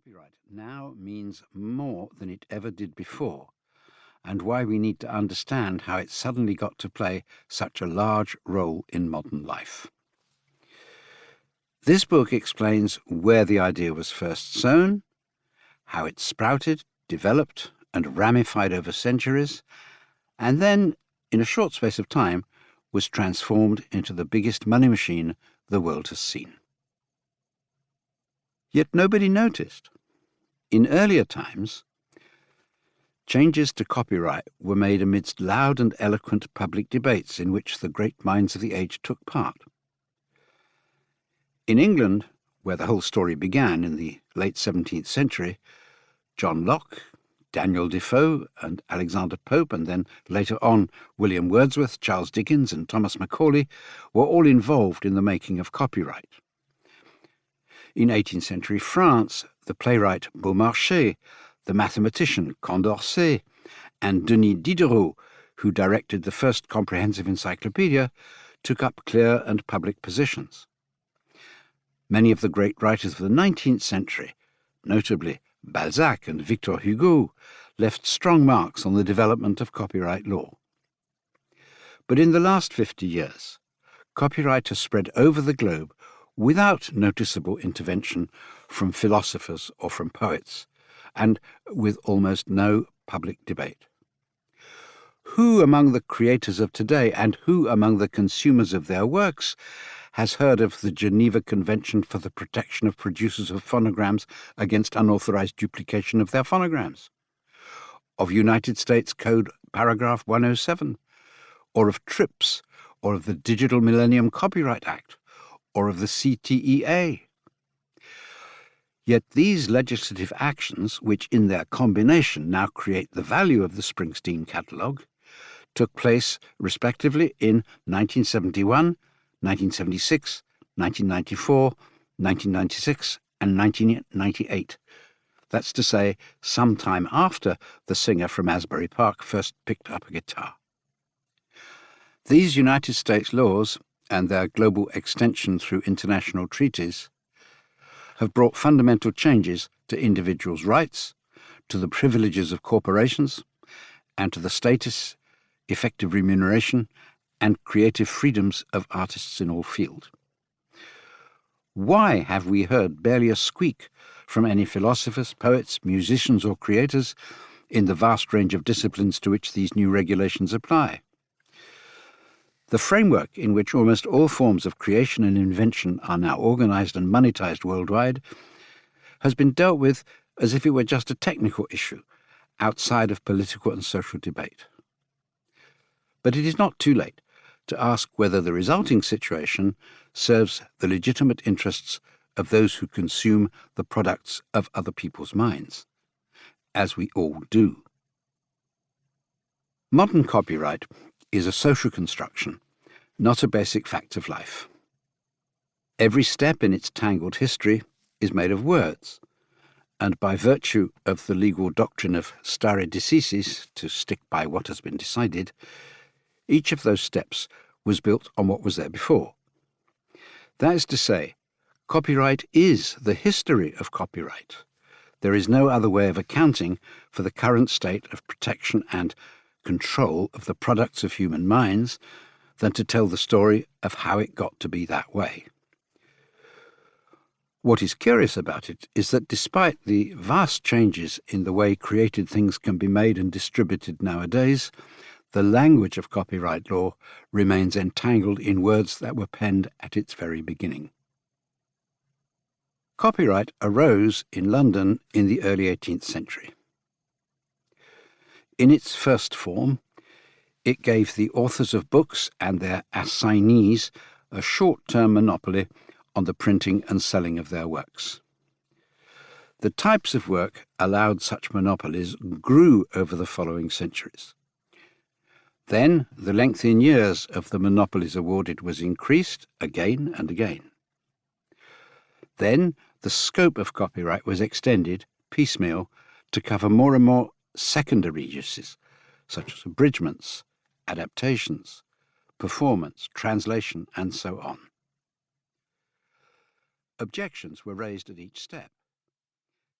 Copyright now means more than it ever did before, and why we need to understand how it suddenly got to play such a large role in modern life. This book explains where the idea was first sown, how it sprouted, developed, and ramified over centuries, and then, in a short space of time, was transformed into the biggest money machine the world has seen. Yet nobody noticed. In earlier times, changes to copyright were made amidst loud and eloquent public debates in which the great minds of the age took part. In England, where the whole story began in the late 17th century, John Locke, Daniel Defoe and Alexander Pope, and then later on William Wordsworth, Charles Dickens and Thomas Macaulay were all involved in the making of copyright. In 18th century France, the playwright Beaumarchais, the mathematician Condorcet, and Denis Diderot, who directed the first comprehensive encyclopedia, took up clear and public positions. Many of the great writers of the 19th century, notably Balzac and Victor Hugo, left strong marks on the development of copyright law. But in the last 50 years, copyright has spread over the globe without noticeable intervention from philosophers or from poets, and with almost no public debate. Who among the creators of today and who among the consumers of their works has heard of the Geneva Convention for the Protection of Producers of Phonograms against unauthorized duplication of their phonograms? Of United States Code Paragraph 107? Or of TRIPS? Or of the Digital Millennium Copyright Act? Or of the CTEA? Yet these legislative actions, which in their combination now create the value of the Springsteen catalogue, took place respectively in 1971, 1976, 1994, 1996, and 1998. That's to say, some time after the singer from Asbury Park first picked up a guitar. These United States laws, and their global extension through international treaties, have brought fundamental changes to individuals' rights, to the privileges of corporations, and to the status, effective remuneration, and creative freedoms of artists in all fields. Why have we heard barely a squeak from any philosophers, poets, musicians, or creators in the vast range of disciplines to which these new regulations apply? The framework in which almost all forms of creation and invention are now organized and monetized worldwide has been dealt with as if it were just a technical issue outside of political and social debate. But it is not too late to ask whether the resulting situation serves the legitimate interests of those who consume the products of other people's minds, as we all do. Modern copyright is a social construction, not a basic fact of life. Every step in its tangled history is made of words, and by virtue of the legal doctrine of stare decisis, to stick by what has been decided, each of those steps was built on what was there before. That is to say, copyright is the history of copyright. There is no other way of accounting for the current state of protection and control of the products of human minds than to tell the story of how it got to be that way. What is curious about it is that despite the vast changes in the way created things can be made and distributed nowadays, the language of copyright law remains entangled in words that were penned at its very beginning. Copyright arose in London in the early 18th century. In its first form, it gave the authors of books and their assignees a short-term monopoly on the printing and selling of their works. The types of work allowed such monopolies grew over the following centuries. Then the length in years of the monopolies awarded was increased again and again. Then the scope of copyright was extended, piecemeal, to cover more and more secondary uses, such as abridgments, adaptations, performance, translation, and so on. Objections were raised at each step.